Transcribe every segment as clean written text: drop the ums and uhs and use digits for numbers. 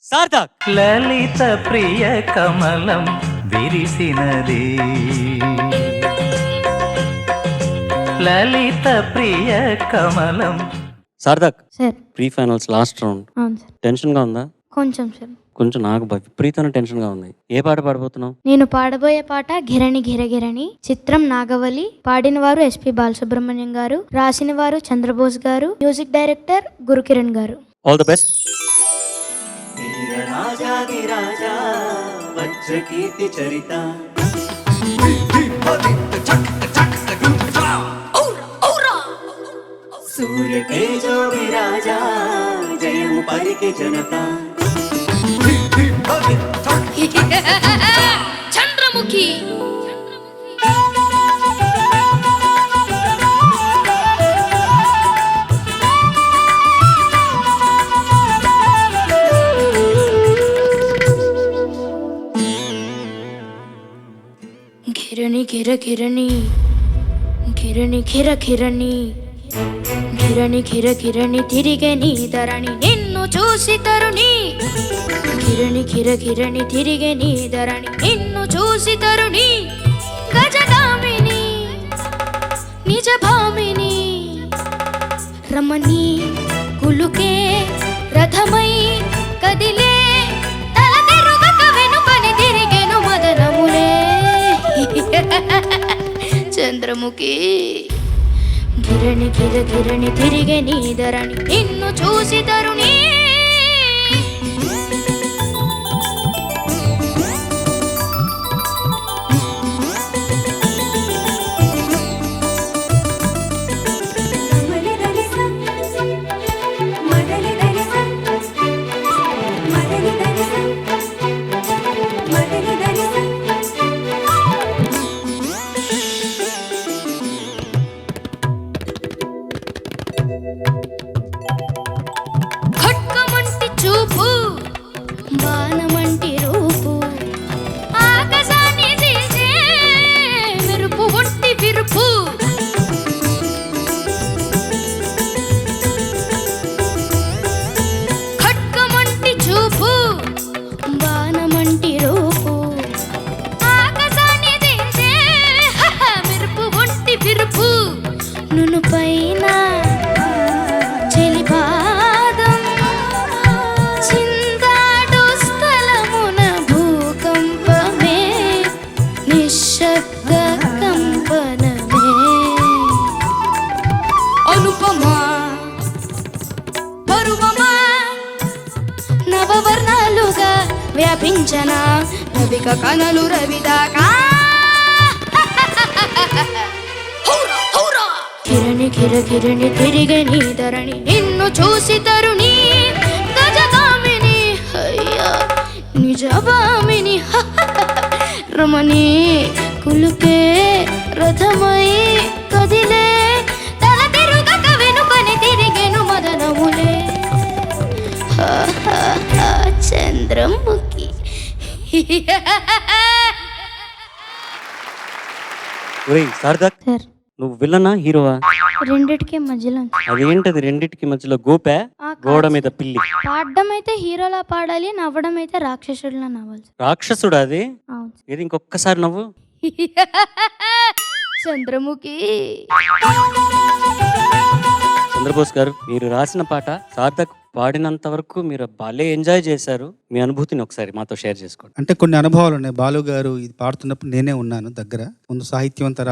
సార్థక్. లలిత ప్రియ కమలం విరిసినది, లలిత ప్రియ కమలం. Sarthak, sir. Pre finals last round. అవును సార్. టెన్షన్ గా ఉందా? కొంచెం సార్. కొంచెం నాకు విపరీతమైన టెన్షన్ గా ఉంది. ఏ పాట పాడబోతున్నావు? నేను పాడబోయే పాట ఘిరణి ఘిరగిరణి, చిత్రం నాగవలి, పాడిన వారు ఎస్పి బాలసుబ్రహ్మణ్యం గారు, రాసిన వారు చంద్రబోస్ గారు, మ్యూజిక్ డైరెక్టర్ గురుకిరణ్ గారు. All the best. సూర్య తేజో విరాజా జయము పలికి జనత. చంద్రముఖి ఘిరణి ఘిర ఘిరణి, ఘిరణి ఘిర ఘిరణి, ఘిరణి ఘిర ఘిరణి తిరిగే నీ ధరణి నిన్ను చూసి తరుణి. ఘిరణి ఘిర ఘిరణి తిరిగే నీ ధరణి నిన్ను చూసి తరుణి. గజగామిని నిజ భామిని రమణి కులుకే రథమై కదిలే తల తిరుగక వెనుకని తిరిగెను మదనములే. చంద్రముఖి ఘిరణి ఘిర ఘిరణి తిరిగే నీ ధరణి నిన్ను చూసి తరుణి. ఖడ్గమంటి చూపు బాణమంటి రూపు ఆకాశాన్ని తీసే మెరుపు ఒట్టి విరుపు. ఖడ్గమంటి చూపు బాణమంటి రూపు ఆకాశాన్ని తీసే మెరుపు ఒట్టి విరుపు. నును పైన చెలిపాదం చిందాడు స్థలమున భూకంపమే నిశ్శబ్ద కంపనమే. అనుపమా పరువమా నవవర్ణాలుగా వ్యాపించన రవిక కనలు రవిదాకా. కిరణి కిర కిరణి తిరిగే నీ ధరణి నిన్ను చూసి తరుణి. గజగామిని అయ్యా నిజభామిని రమణి కులుకే రథమై కదిలే తల తిరుగక వెనుకని తిరిగెను మదనములే. చంద్రముఖి. ఒరేయ్ సార్థక్, సార్. నువ్వు విల్లనా హీరోవా? రెండిటికి మధ్యలో. అదేంటది రెండిటికి మధ్యలో గోపే గోడ మీద పిల్లి? పాడడం అయితే హీరోలా పాడాలి, నవ్వడం అయితే రాక్షసుడిలా నవ్వాలి. రాక్షసుడా అది? అవును. ఏది ఇంకొకసారి నవ్వు. చంద్రముఖి. చంద్రబోస్ గారు, మీరు రాసిన పాట సార్థక్ పాడినంత వరకు మీరు భలే ఎంజాయ్ చేశారు. మీ అనుభూతిని ఒకసారి మాతో షేర్ చేసుకోండి. అంటే కొన్ని అనుభవాలు ఉన్నాయి. బాలు గారు ఇది పాడుతున్నప్పుడు నేనే ఉన్నాను దగ్గర. ముందు సాహిత్యం అంతా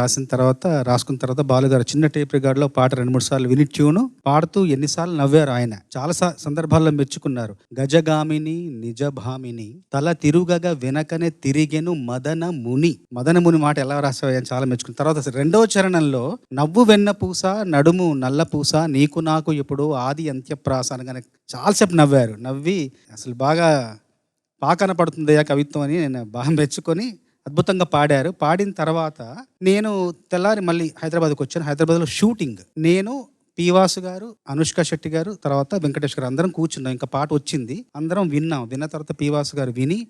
రాసుకున్న తర్వాత బాలు గారు చిన్న టేప్ రికార్డులో పాట 2-3 సార్లు విని ట్యూను పాడుతూ ఎన్నిసార్లు నవ్వారు ఆయన. చాలా సందర్భాల్లో మెచ్చుకున్నారు. గజగామిని నిజభామిని తల తిరుగగా వెనకనే తిరిగెను మదన ముని. మదన ముని మాట ఎలా రాసావని చాలా మెచ్చుకున్న తర్వాత రెండవ చరణంలో నవ్వు వెన్న పూస నడుము నల్ల పూస నీకు నాకు ఎప్పుడు ఆది అంత్యప్రాస అనగానే చాలాసేపు నవ్వారు. నవ్వి అసలు బాగా పాకన పడుతుందయ్యా కవిత్వం అని నేను బాగా మెచ్చుకొని అద్భుతంగా పాడారు. పాడిన తర్వాత నేను తెల్లారి మళ్ళీ హైదరాబాద్కి వచ్చాను. హైదరాబాద్లో షూటింగ్. నేను పీవాసు గారు, అనుష్క శెట్టి గారు, తర్వాత వెంకటేష్ గారు అందరం కూర్చున్నాం. ఇంకా పాట వచ్చింది, అందరం విన్నాం. విన్న తర్వాత పీవాసు గారు విని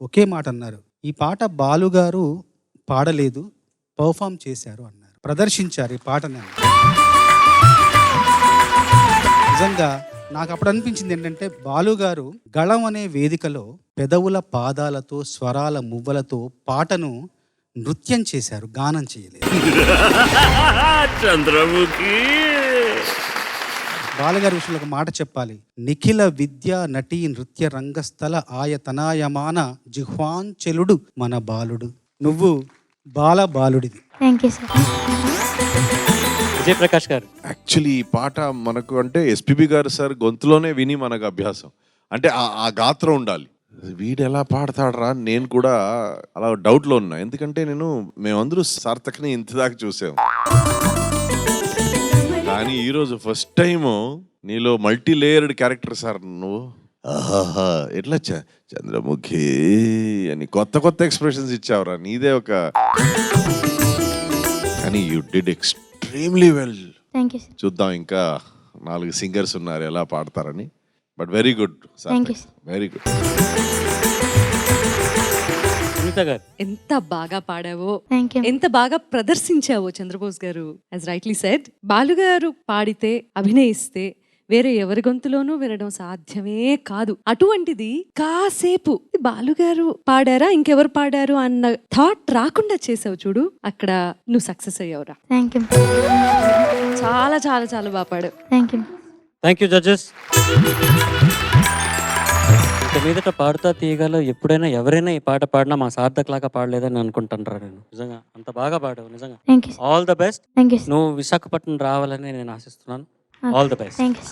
ఒకే మాట అన్నారు, ఈ పాట బాలు గారు పాడలేదు, పర్ఫామ్ చేశారు అన్నారు, ప్రదర్శించారు ఈ పాటని. నిజంగా నాకు అప్పుడు అనిపించింది ఏంటంటే బాలు గారు గళం అనే వేదికలో పెదవుల పాదాలతో స్వరాల మువ్వలతో పాటను నృత్యం చేశారు, గానం చేయలేదు. చంద్రముఖి బాలుగారి విషయంలో ఒక మాట చెప్పాలి. నిఖిల విద్యా నటీ నృత్య రంగస్థల ఆయతనాయమాన జిహ్వాంచలుడు మన బాలుడు. నువ్వు బాలుడిది. Thank you sir. Vijay Prakash garu. Actually ఈ పాట మనకు అంటే ఎస్పీబీ గారు సార్ గొంతులోనే విని మనకు అభ్యాసం. అంటే ఆ గాత్రం ఉండాలి. వీడు ఎలా పాడతాడరా నేను కూడా అలా డౌట్లో ఉన్నా. ఎందుకంటే మేమందరూ సార్థక్ని ఇంతదాకా చూసాం, కానీ ఈరోజు ఫస్ట్ టైము నీలో మల్టీ లేయర్డ్ క్యారెక్టర్ సార్ నువ్వు. ఆహాహా ఎట్లా చంద్రముఖి అని కొత్త ఎక్స్ప్రెషన్స్ ఇచ్చావురా, నీదే ఒక. కానీ you did extremely well. Thank you sir. చూద్దాం ఇంకా 4 సింగర్స్ ఉన్నారు ఎలా పాడతారని. But very good Thank you, sir. Very good. Sunitha garu. ఎంత బాగా పాడావో, థ్యాంక్ యూ. ఎంత బాగా ప్రదర్శించావో చంద్రబోస్ గారు. యాజ్ రైట్లీ సెడ్, బాలుగారు పాడితే అభినయిస్తే వేరే ఎవరి గొంతులోనూ వినడం సాధ్యమే కాదు. అటువంటిది కాసేపు బాలుగారు పాడారా ఇంకెవరు పాడారు అన్న థాట్ రాకుండా చేసావు చూడు, అక్కడ నువ్వు సక్సెస్ అయ్యావురా. Thank you. చాలా చాలా చాలా బాగా పాడావు. Thank you. Thank you judges. ఇక మీదట పాడుతా తీయగలో ఎప్పుడైనా ఎవరైనా ఈ పాట పాడినా మా సార్థక్ లాగా పాడలేదని అనుకుంటాను నేను. నిజంగా అంత బాగా పాడావు నిజంగా. Thank you. All the best. Thank you. నువ్వు విశాఖపట్నం రావాలని నేను ఆశిస్తున్నాను. All the best. Thank you.